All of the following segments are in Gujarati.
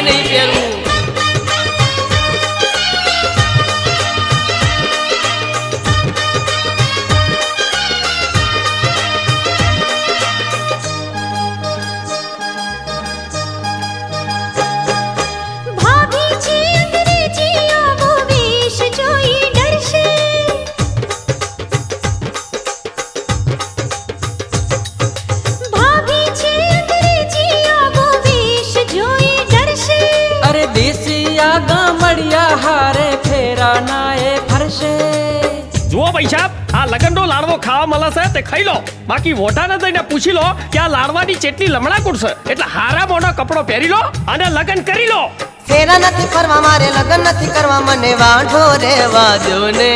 नहीं પહેરવું। जुओ भाई साहब आ लगंडो लाड़વો ખાવા મળે છે તે ખાઈ લો બાકી વોટાને જઈને પૂછી લો કે આ લાડવાની ચેટલી લમણા કુડશે એટલે હારા મોનો કપડો પહેરી લો અને લગન કરી લો। ફેરા નથી ફરવા મારે લગન નથી કરવા મને વાંઢો રેવા દો ને।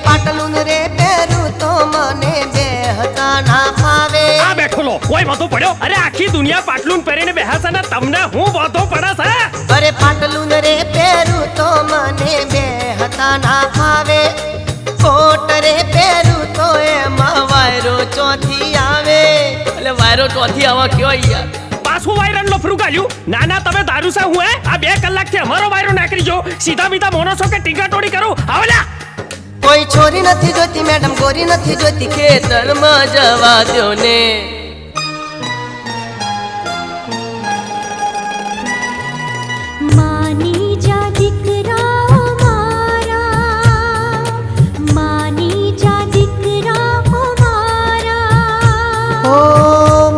પાટલું રે પહેરું તો મને બે હતા ના ફાવે। આ બેઠો લો કોઈ વાતો પડ્યો અરે આખી દુનિયા પાટલું પહેરીને બેહે ને તમને હું વાતો પડે છે। અરે પાટલું રે પહેરું તો મને બે હતા ના ફાવે। કોટ રે પહેરું તો એમાં વાયરો ચોથી આવે। એટલે વાયરો ચોથી આવા કયો યાર પાછું વાયરન લો ફ્રૂ ગાલ્યું ના ના તમે દારૂ સા હું આ 2 કલાકથી અમારો વાયરો નાખરી જો સીધા બીધા મોનસો કે ટીકા ટોડી કરું આવલા। કોઈ છોરી નથી જોતી મેડમ ગોરી નથી જોતી ખેતરમાં જવા દો ને। માની જા દીકરા મારા માની જા દીકરા મારા। ઓ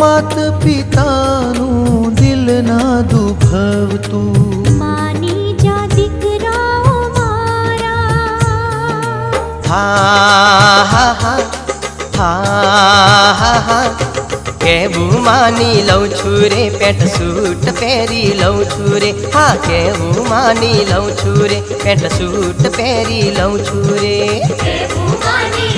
માત પિતાનું દિલ ના દુભવતું માની જા દીકરા મારા। હા હા હા હા હા હા કેવું માની લઉં છું રે પેન્ટ સૂટ પહેરી લઉં છું રે। હા કેવું માની લઉં છું રે પેન્ટ સૂટ પહેરી લઉં છું રે। કેવું માની